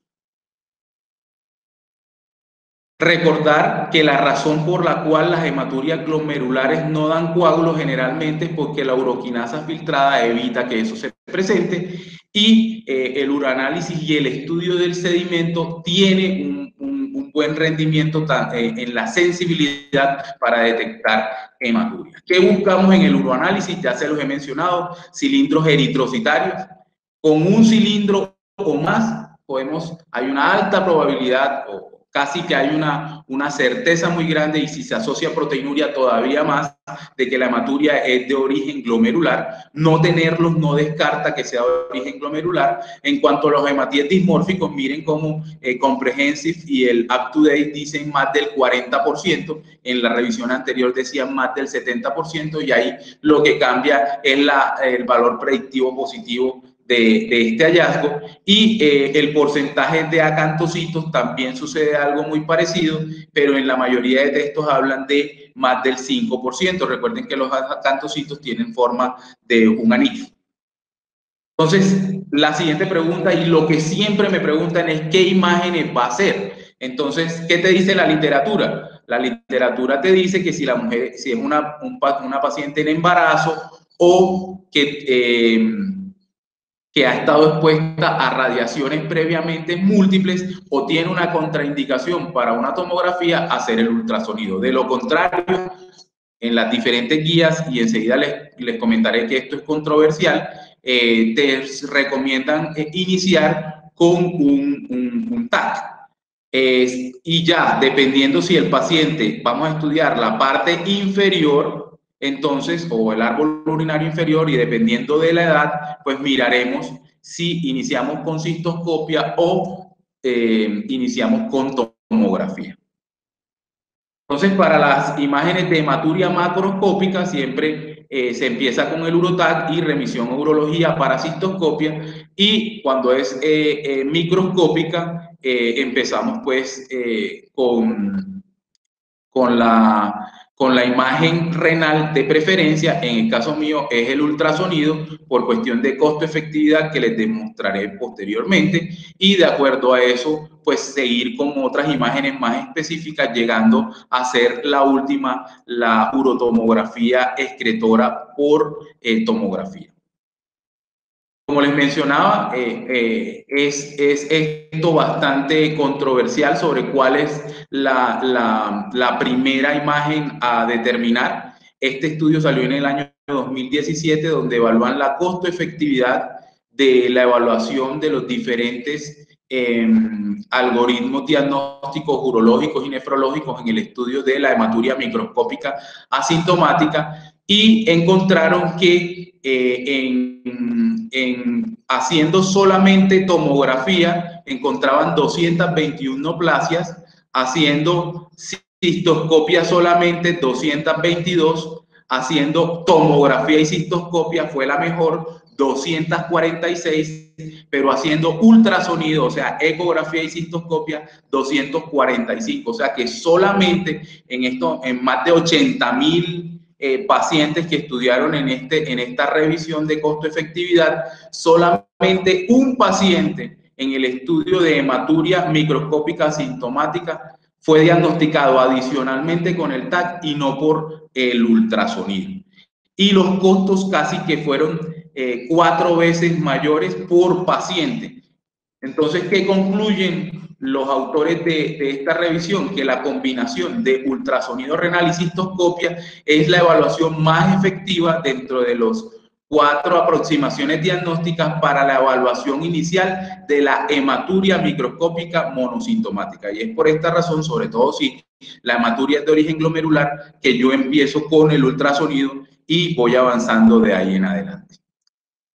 Recordar que la razón por la cual las hematurias glomerulares no dan coágulos generalmente es porque la uroquinasa filtrada evita que eso se presente, y el uranálisis y el estudio del sedimento tiene un buen rendimiento en la sensibilidad para detectar hematuриas. ¿Qué buscamos en el uroanálisis? Ya se los he mencionado, cilindros eritrocitarios. Con un cilindro o más hay una alta probabilidad, o casi que hay una certeza muy grande, y si se asocia a proteinuria todavía más, de que la hematuria es de origen glomerular. No tenerlos no descarta que sea de origen glomerular. En cuanto a los hematíes dismórficos, miren cómo Comprehensive y el Up to Date dicen más del 40%, en la revisión anterior decían más del 70%, y ahí lo que cambia es el valor predictivo positivo de este hallazgo. Y el porcentaje de acantocitos también sucede algo muy parecido, pero en la mayoría de textos hablan de más del 5%. Recuerden que los acantocitos tienen forma de un anillo. Entonces, la siguiente pregunta, y lo que siempre me preguntan, es ¿qué imágenes va a hacer? Entonces, ¿qué te dice la literatura? La literatura te dice que si la mujer, si es una paciente en embarazo, o que ha estado expuesta a radiaciones previamente múltiples o tiene una contraindicación para una tomografía, hacer el ultrasonido. De lo contrario, en las diferentes guías, y enseguida les comentaré que esto es controversial, te recomiendan iniciar con un TAC. Y ya, dependiendo si el paciente, vamos a estudiar la parte inferior, entonces, o el árbol urinario inferior, y dependiendo de la edad, pues miraremos si iniciamos con cistoscopia o iniciamos con tomografía. Entonces, para las imágenes de hematuria macroscópica, siempre se empieza con el UroTAC y remisión a urología para cistoscopia, y cuando es microscópica, empezamos pues con la imagen renal de preferencia. En el caso mío es el ultrasonido, por cuestión de costo-efectividad que les demostraré posteriormente, y de acuerdo a eso, pues seguir con otras imágenes más específicas, llegando a hacer la última, la urotomografía excretora por tomografía. como les mencionaba, es esto bastante controversial sobre cuál es la primera imagen a determinar. Este estudio salió en el año 2017, donde evalúan la costo-efectividad de la evaluación de los diferentes algoritmos diagnósticos urológicos y nefrológicos en el estudio de la hematuria microscópica asintomática, y encontraron que haciendo solamente tomografía encontraban 221 neoplasias, haciendo cistoscopia solamente 222, haciendo tomografía y cistoscopia fue la mejor, 246, pero haciendo ultrasonido, o sea, ecografía y cistoscopia, 245. O sea que solamente en más de 80,000 pacientes que estudiaron en esta revisión de costo-efectividad, solamente un paciente en el estudio de hematuria microscópica asintomática fue diagnosticado adicionalmente con el TAC y no por el ultrasonido. Y los costos casi que fueron 4 veces mayores por paciente. Entonces, ¿qué concluyen los autores de esta revisión? Que la combinación de ultrasonido renal y cistoscopia es la evaluación más efectiva dentro de los 4 aproximaciones diagnósticas para la evaluación inicial de la hematuria microscópica monosintomática. Y es por esta razón, sobre todo si la hematuria es de origen glomerular, que yo empiezo con el ultrasonido y voy avanzando de ahí en adelante.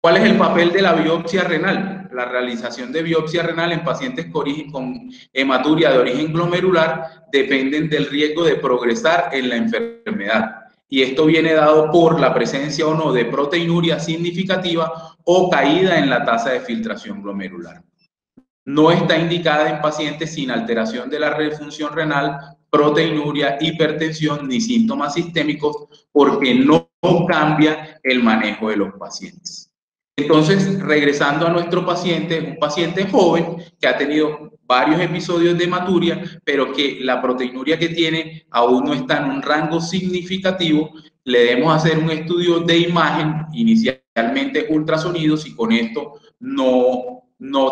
¿Cuál es el papel de la biopsia renal? La realización de biopsia renal en pacientes con hematuria de origen glomerular dependen del riesgo de progresar en la enfermedad. Y esto viene dado por la presencia o no de proteinuria significativa o caída en la tasa de filtración glomerular. No está indicada en pacientes sin alteración de la función renal, proteinuria, hipertensión ni síntomas sistémicos, porque no cambia el manejo de los pacientes. Entonces, regresando a nuestro paciente, un paciente joven que ha tenido varios episodios de hematuria, pero que la proteinuria que tiene aún no está en un rango significativo, le debemos hacer un estudio de imagen, inicialmente ultrasonidos, y con esto no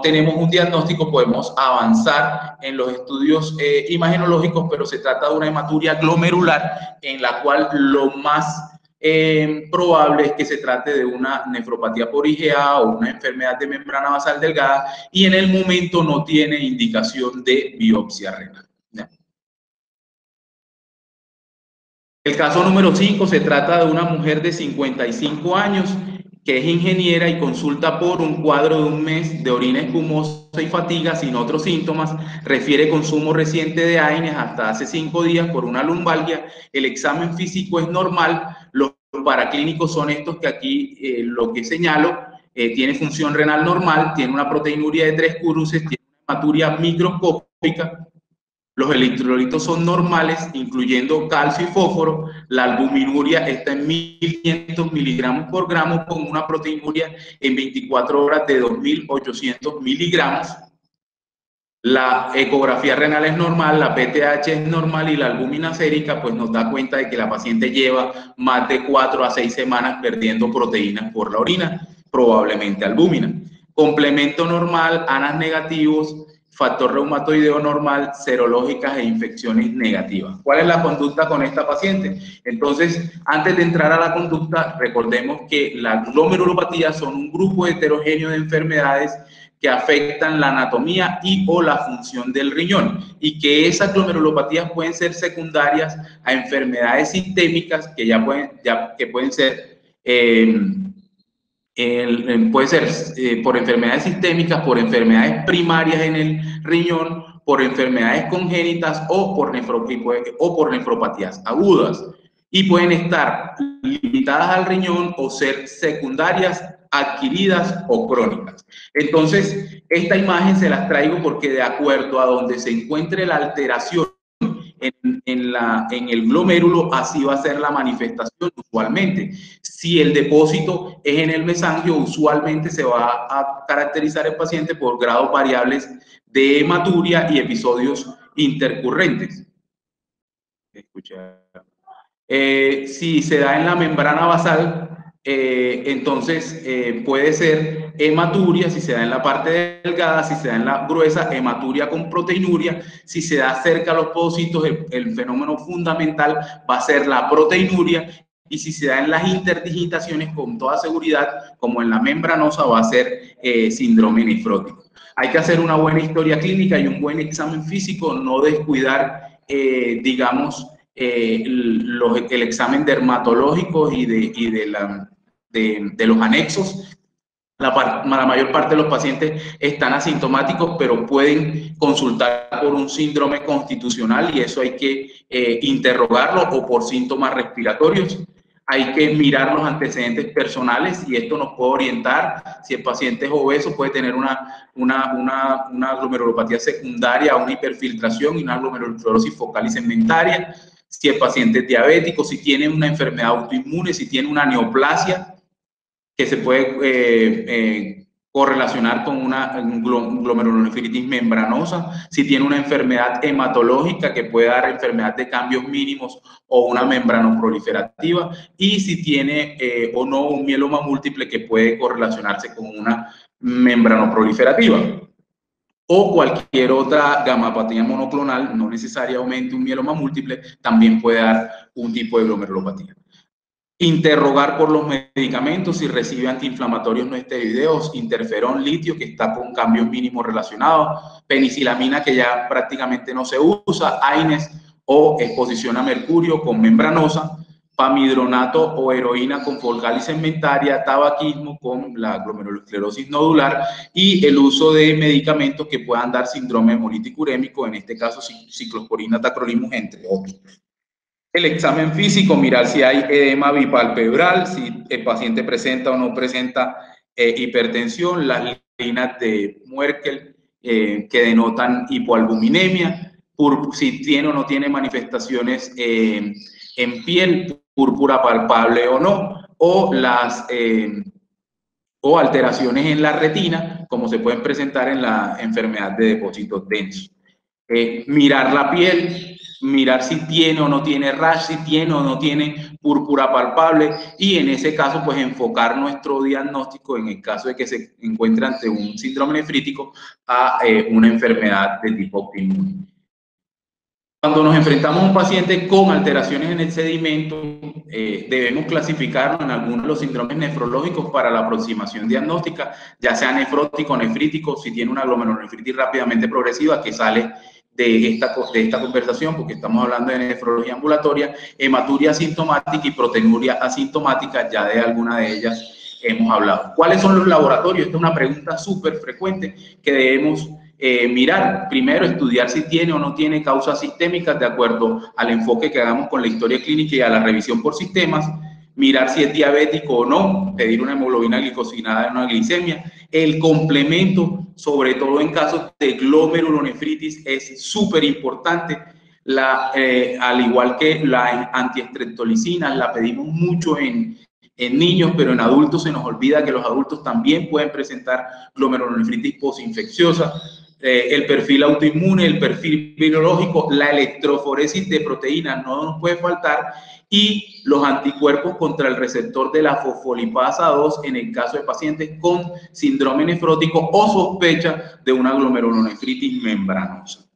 tenemos un diagnóstico, podemos avanzar en los estudios imagenológicos, pero se trata de una hematuria glomerular en la cual lo más probable es que se trate de una nefropatía por IgA o una enfermedad de membrana basal delgada, y en el momento no tiene indicación de biopsia renal. ¿Ya? El caso número 5 se trata de una mujer de 55 años que es ingeniera y consulta por un cuadro de un mes de orina espumosa y fatiga sin otros síntomas. Refiere consumo reciente de AINES hasta hace 5 días por una lumbalgia. El examen físico es normal. Los paraclínicos son estos que aquí lo que señalo. Tiene función renal normal, tiene una proteinuria de 3 cruces, tiene una hematuria microscópica. Los electrolitos son normales, incluyendo calcio y fósforo. La albuminuria está en 1.500 miligramos por gramo, con una proteinuria en 24 horas de 2.800 miligramos. La ecografía renal es normal, la PTH es normal, y la albúmina sérica pues nos da cuenta de que la paciente lleva más de 4 a 6 semanas perdiendo proteínas por la orina, probablemente albúmina. Complemento normal, ANAS negativos, factor reumatoideo normal, serológicas e infecciones negativas. ¿Cuál es la conducta con esta paciente? Entonces, antes de entrar a la conducta, recordemos que las glomerulopatías son un grupo heterogéneo de enfermedades que afectan la anatomía y o la función del riñón, y que esas glomerulopatías pueden ser secundarias a enfermedades sistémicas que pueden ser puede ser por enfermedades sistémicas, por enfermedades primarias en el riñón, por enfermedades congénitas o por nefropatías agudas, y pueden estar limitadas al riñón o ser secundarias, adquiridas o crónicas. Entonces, esta imagen se las traigo porque de acuerdo a donde se encuentre la alteración en el glomérulo, así va a ser la manifestación usualmente. Si el depósito es en el mesangio, usualmente se va a caracterizar el paciente por grados variables de hematuria y episodios intercurrentes. Si se da en la membrana basal, entonces puede ser ser hematuria, si se da en la parte delgada, si se da en la gruesa, hematuria con proteinuria. Si se da cerca a los pocitos, el fenómeno fundamental va a ser la proteinuria. Y si se da en las interdigitaciones, con toda seguridad, como en la membranosa, va a ser síndrome nefrótico. Hay que hacer una buena historia clínica y un buen examen físico, no descuidar, digamos, el examen dermatológico y de los anexos. La mayor parte de los pacientes están asintomáticos, pero pueden consultar por un síndrome constitucional y eso hay que interrogarlo, o por síntomas respiratorios. Hay que mirar los antecedentes personales y esto nos puede orientar. Si el paciente es obeso, puede tener una glomerulopatía secundaria, una hiperfiltración y una glomerulosclerosis focal y segmentaria. Si el paciente es diabético, si tiene una enfermedad autoinmune, si tiene una neoplasia, que se puede correlacionar con una glomerulonefritis membranosa, si tiene una enfermedad hematológica que puede dar enfermedad de cambios mínimos o una membranoproliferativa, y si tiene o no un mieloma múltiple que puede correlacionarse con una membranoproliferativa. O cualquier otra gamapatía monoclonal, no necesariamente un mieloma múltiple, también puede dar un tipo de glomerulopatía. Interrogar por los medicamentos, si recibe antiinflamatorios no esteroideos, interferón, litio, que está con cambios mínimos relacionados, penicilamina, que ya prácticamente no se usa, AINES o exposición a mercurio con membranosa, pamidronato o heroína con focal y segmentaria, tabaquismo con la glomerulosclerosis nodular y el uso de medicamentos que puedan dar síndrome hemolítico urémico, en este caso ciclosporina, tacrolimus, entre otros. El examen físico, mirar si hay edema bipalpebral, si el paciente presenta o no presenta hipertensión, las líneas de Merkel que denotan hipoalbuminemia, si tiene o no tiene manifestaciones en piel, púrpura palpable o no, o o alteraciones en la retina, como se pueden presentar en la enfermedad de depósitos densos. Mirar la piel, mirar si tiene o no tiene rash, si tiene o no tiene púrpura palpable, y en ese caso pues enfocar nuestro diagnóstico, en el caso de que se encuentre ante un síndrome nefrítico, a una enfermedad de tipo autoinmune. Cuando nos enfrentamos a un paciente con alteraciones en el sedimento, debemos clasificarlo en algunos de los síndromes nefrológicos para la aproximación diagnóstica, ya sea nefrótico o nefrítico, si tiene una glomerulonefritis rápidamente progresiva, que sale de esta conversación, porque estamos hablando de nefrología ambulatoria, hematuria asintomática y proteinuria asintomática, ya de alguna de ellas hemos hablado. ¿Cuáles son los laboratorios? Esta es una pregunta súper frecuente que debemos mirar. Primero, estudiar si tiene o no tiene causas sistémicas de acuerdo al enfoque que hagamos con la historia clínica y a la revisión por sistemas. Mirar si es diabético o no, pedir una hemoglobina glicosinada en una glicemia. El complemento, sobre todo en casos de glomerulonefritis, es súper importante. Al igual que la antiestreptolicina, la pedimos mucho en niños, pero en adultos se nos olvida que los adultos también pueden presentar glomerulonefritis postinfecciosa. El perfil autoinmune, el perfil virológico, la electroforesis de proteínas no nos puede faltar, y los anticuerpos contra el receptor de la fosfolipasa 2 en el caso de pacientes con síndrome nefrótico o sospecha de una glomerulonefritis membranosa.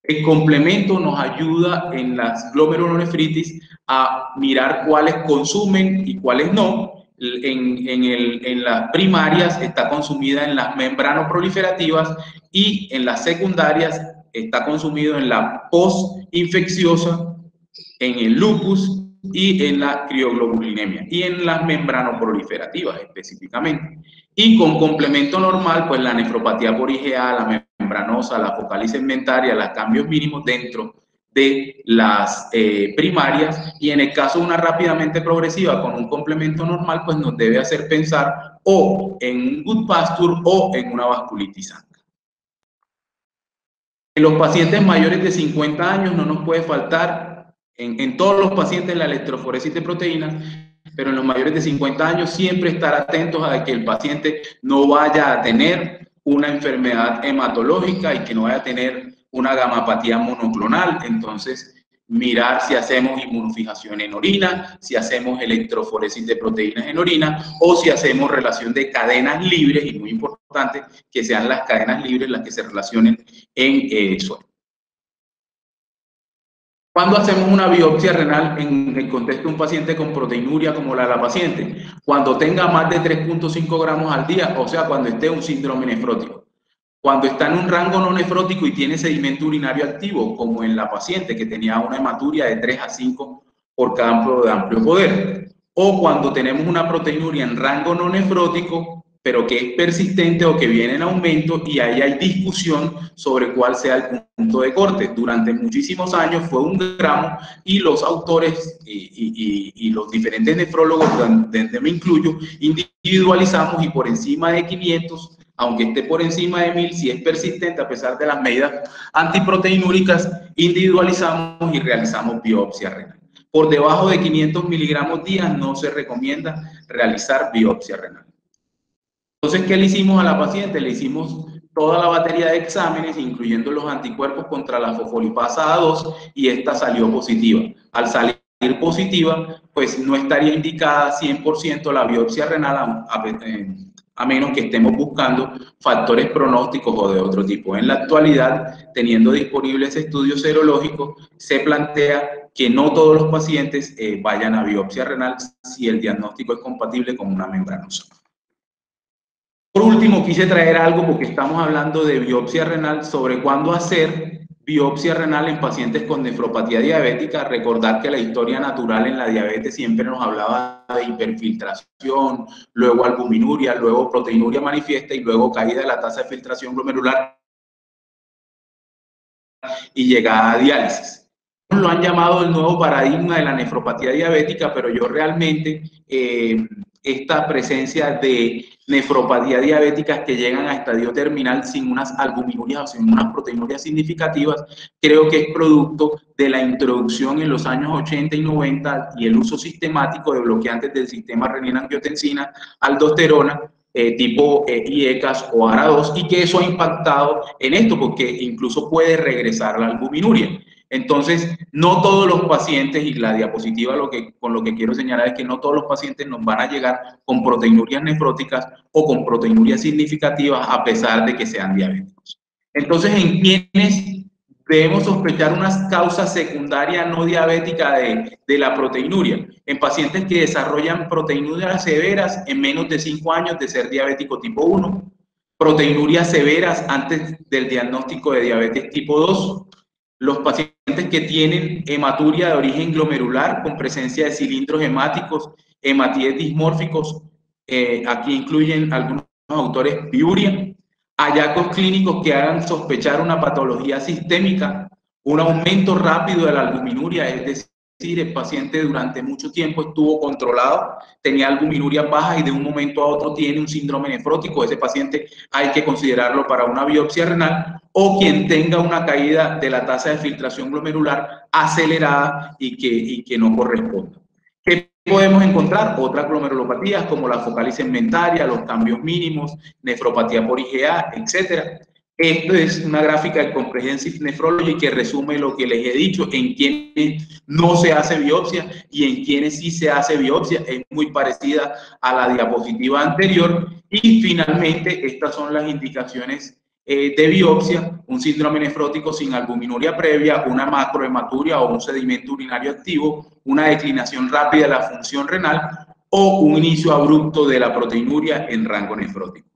El complemento nos ayuda en las glomerulonefritis a mirar cuáles consumen y cuáles no. En las primarias está consumida en las membranoproliferativas y en las secundarias está consumido en la postinfecciosa, en el lupus y en la crioglobulinemia y en las membranoproliferativas específicamente. Y con complemento normal, pues la nefropatía por IgA, la membranosa, la focal y segmentaria, los cambios mínimos dentro de las primarias, y en el caso de una rápidamente progresiva con un complemento normal, pues nos debe hacer pensar o en un Goodpasture o en una vasculitis ANCA. En los pacientes mayores de 50 años no nos puede faltar, en todos los pacientes, la electroforesis de proteínas, pero en los mayores de 50 años siempre estar atentos a que el paciente no vaya a tener una enfermedad hematológica y que no vaya a tener una gamapatía monoclonal. Entonces, mirar si hacemos inmunofijación en orina, si hacemos electroforesis de proteínas en orina o si hacemos relación de cadenas libres, y muy importante que sean las cadenas libres las que se relacionen en suero. ¿Cuándo hacemos una biopsia renal en el contexto de un paciente con proteinuria como la de la paciente? Cuando tenga más de 3.5 gramos al día, o sea, cuando esté un síndrome nefrótico. Cuando está en un rango no nefrótico y tiene sedimento urinario activo, como en la paciente que tenía una hematuria de 3 a 5 por campo de amplio poder. O cuando tenemos una proteinuria en rango no nefrótico, pero que es persistente o que viene en aumento, y ahí hay discusión sobre cuál sea el punto de corte. Durante muchísimos años fue 1 gramo y los autores y los diferentes nefrólogos, donde me incluyo, individualizamos y por encima de 500, aunque esté por encima de 1000, si es persistente a pesar de las medidas antiproteinúricas, individualizamos y realizamos biopsia renal. Por debajo de 500 miligramos día no se recomienda realizar biopsia renal. Entonces, ¿qué le hicimos a la paciente? Le hicimos toda la batería de exámenes, incluyendo los anticuerpos contra la fosfolipasa A2, y esta salió positiva. Al salir positiva, pues no estaría indicada 100% la biopsia renal, a menos que estemos buscando factores pronósticos o de otro tipo. En la actualidad, teniendo disponibles estudios serológicos, se plantea que no todos los pacientes vayan a biopsia renal si el diagnóstico es compatible con una membranosoma. Por último, quise traer algo, porque estamos hablando de biopsia renal, sobre cuándo hacer biopsia renal en pacientes con nefropatía diabética. Recordar que la historia natural en la diabetes siempre nos hablaba de hiperfiltración, luego albuminuria, luego proteinuria manifiesta y luego caída de la tasa de filtración glomerular y llegada a diálisis. Lo han llamado el nuevo paradigma de la nefropatía diabética, pero yo realmente esta presencia de nefropatía diabéticas que llegan a estadio terminal sin unas albuminurias o sin unas proteinurias significativas, creo que es producto de la introducción en los años 80 y 90 y el uso sistemático de bloqueantes del sistema renina-angiotensina, aldosterona, tipo IECAS o ARA2, y que eso ha impactado en esto, porque incluso puede regresar la albuminuria. Entonces, no todos los pacientes, y la diapositiva con lo que quiero señalar es que no todos los pacientes nos van a llegar con proteinurias nefróticas o con proteinurias significativas a pesar de que sean diabéticos. Entonces, ¿en quiénes debemos sospechar una causa secundaria no diabética de la proteinuria? En pacientes que desarrollan proteinurias severas en menos de 5 años de ser diabético tipo 1, proteinurias severas antes del diagnóstico de diabetes tipo 2, los pacientes que tienen hematuria de origen glomerular con presencia de cilindros hemáticos, hematíes dismórficos, aquí incluyen algunos autores piuria, hallazgos clínicos que hagan sospechar una patología sistémica, un aumento rápido de la albuminuria, es decir, el paciente durante mucho tiempo estuvo controlado, tenía albuminuria baja y de un momento a otro tiene un síndrome nefrótico. Ese paciente hay que considerarlo para una biopsia renal, o quien tenga una caída de la tasa de filtración glomerular acelerada y que no corresponda. ¿Qué podemos encontrar? Otras glomerulopatías como la focal segmentaria, los cambios mínimos, nefropatía por IgA, etc. Esto es una gráfica del Comprehensive Nephrology que resume lo que les he dicho, en quienes no se hace biopsia y en quienes sí se hace biopsia. Es muy parecida a la diapositiva anterior. Y finalmente, estas son las indicaciones de biopsia: un síndrome nefrótico sin albuminuria previa, una macrohematuria o un sedimento urinario activo, una declinación rápida de la función renal o un inicio abrupto de la proteinuria en rango nefrótico.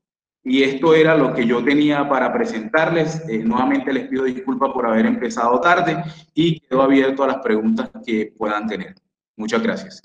Y esto era lo que yo tenía para presentarles. Nuevamente les pido disculpas por haber empezado tarde y quedo abierto a las preguntas que puedan tener. Muchas gracias.